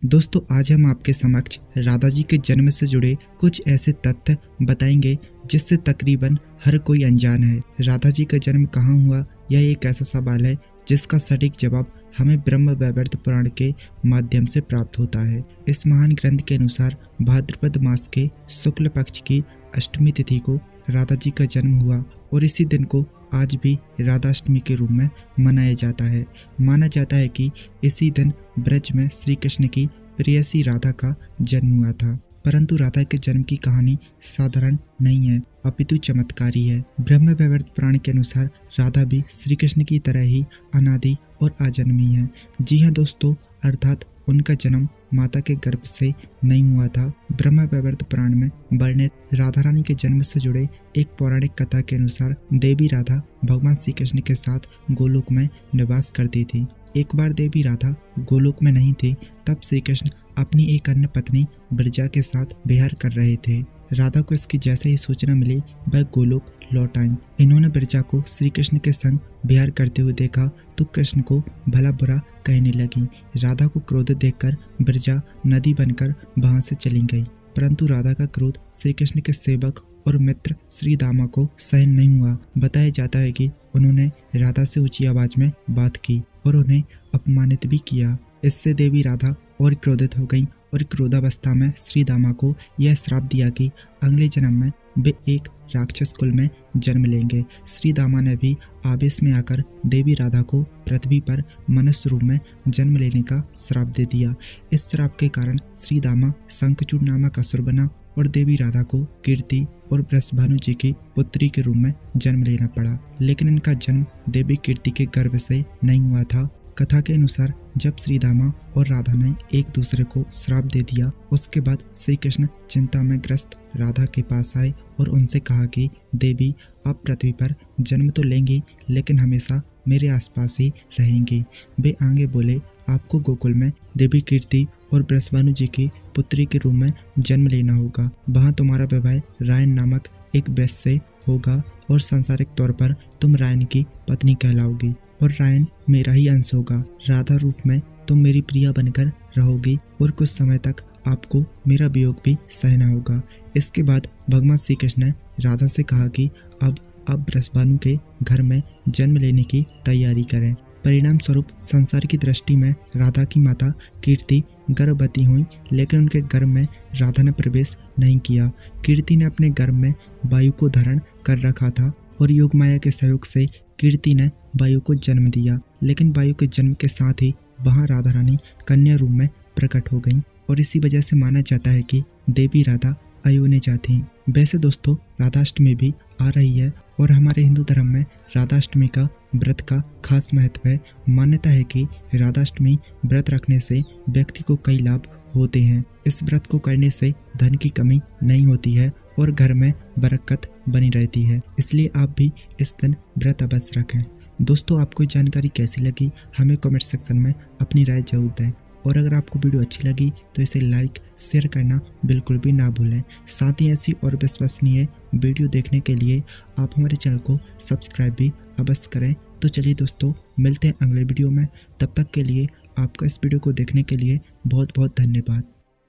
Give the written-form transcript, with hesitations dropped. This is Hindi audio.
दोस्तों आज हम आपके समक्ष राधा जी के जन्म से जुड़े कुछ ऐसे तथ्य बताएंगे जिससे तकरीबन हर कोई अनजान है। राधा जी का जन्म कहाँ हुआ, यह एक ऐसा सवाल है जिसका सटीक जवाब हमें ब्रह्म वैवर्त पुराण के माध्यम से प्राप्त होता है। इस महान ग्रंथ के अनुसार भाद्रपद मास के शुक्ल पक्ष की अष्टमी तिथि को राधा जी का जन्म हुआ और इसी दिन को आज भी राधाष्टमी के रूप में मनाया जाता है। माना जाता है कि इसी दिन ब्रज में श्री कृष्ण की प्रेयसी राधा का जन्म हुआ था। परंतु राधा के जन्म की कहानी साधारण नहीं है, अपितु चमत्कारी है। ब्रह्म वैवर्त पुराण के अनुसार राधा भी श्री कृष्ण की तरह ही अनादि और अजन्मी है। जी हाँ दोस्तों, अर्थात उनका जन्म माता के गर्भ से नहीं हुआ था। ब्रह्म वैवर्त पुराण में वर्णित राधा रानी के जन्म से जुड़े एक पौराणिक कथा के अनुसार देवी राधा भगवान श्री कृष्ण के साथ गोलोक में निवास करती थी। एक बार देवी राधा गोलोक में नहीं थी, तब श्री कृष्ण अपनी एक अन्य पत्नी ब्रजा के साथ विहार कर रहे थे। राधा को इसकी जैसे ही सूचना मिली, वह गोलोक लौट आई। इन्होंने ब्रजा को श्री कृष्ण के संग विहार करते हुए देखा तो कृष्ण को भला बुरा कहने लगी। राधा को क्रोधित देखकर ब्रजा नदी बनकर वहां से चली गई। परंतु राधा का क्रोध श्री कृष्ण के सेवक और मित्र श्री दामा को सहन नहीं हुआ। बताया जाता है कि उन्होंने राधा से ऊंची आवाज में बात की और उन्हें अपमानित भी किया। इससे देवी राधा और क्रोधित हो गई और क्रोधावस्था में श्री दामा को यह श्राप दिया कि अगले जन्म में वे एक राक्षस कुल में जन्म लेंगे। श्री दामा ने भी आवेश में आकर देवी राधा को पृथ्वी पर मनुष्य रूप में जन्म लेने का श्राप दे दिया। इस श्राप के कारण श्री दामा शंखचूड़ नामक असुर बना और देवी राधा को कीर्ति और वृषभानु जी की पुत्री के रूप में जन्म लेना पड़ा। लेकिन इनका जन्म देवी कीर्ति के गर्भ से नहीं हुआ था। कथा के अनुसार जब श्री दामा और राधा ने एक दूसरे को श्राप दे दिया, उसके बाद श्री कृष्ण चिंता में ग्रस्त राधा के पास आए और उनसे कहा कि देवी, आप पृथ्वी पर जन्म तो लेंगी लेकिन हमेशा मेरे आसपास ही रहेंगी। वे आगे बोले, आपको गोकुल में देवी कीर्ति और वृषभानु जी की पुत्री के रूप में जन्म लेना होगा। वहाँ तुम्हारा विवाह रायन नामक एक वैश्य से होगा और सांसारिक तौर पर तुम रायन की पत्नी कहलाओगी और रायन मेरा ही अंश होगा। राधा रूप में तुम मेरी प्रिया बनकर रहोगी और कुछ समय तक आपको मेरा वियोग भी सहना होगा। इसके बाद भगवान श्री कृष्ण ने राधा से कहा कि अब वृषभानु के घर में जन्म लेने की तैयारी करें। परिणाम स्वरूप संसार की दृष्टि में राधा की माता कीर्ति गर्भवती हुई, लेकिन उनके गर्भ में राधा ने प्रवेश नहीं किया। कीर्ति ने अपने गर्भ में वायु को धारण कर रखा था और योग माया के सहयोग से कीर्ति ने वायु को जन्म दिया। लेकिन वायु के जन्म के साथ ही वहां राधा रानी कन्या रूप में प्रकट हो गई और इसी वजह से माना जाता है कि देवी राधा अयोनिजा थी। वैसे दोस्तों, राधाष्टमी भी आ रही है और हमारे हिंदू धर्म में राधाष्टमी का व्रत का खास महत्व है। मान्यता है कि राधाष्टमी व्रत रखने से व्यक्ति को कई लाभ होते हैं। इस व्रत को करने से धन की कमी नहीं होती है और घर में बरकत बनी रहती है। इसलिए आप भी इस दिन व्रत अवश्य रखें। दोस्तों, आपको जानकारी कैसी लगी हमें कमेंट सेक्शन में अपनी राय जरूर दें और अगर आपको वीडियो अच्छी लगी तो इसे लाइक शेयर करना बिल्कुल भी ना भूलें। साथ ही ऐसी और विश्वसनीय वीडियो देखने के लिए आप हमारे चैनल को सब्सक्राइब भी अवश्य करें। तो चलिए दोस्तों, मिलते हैं अगले वीडियो में। तब तक के लिए आपका इस वीडियो को देखने के लिए बहुत बहुत धन्यवाद।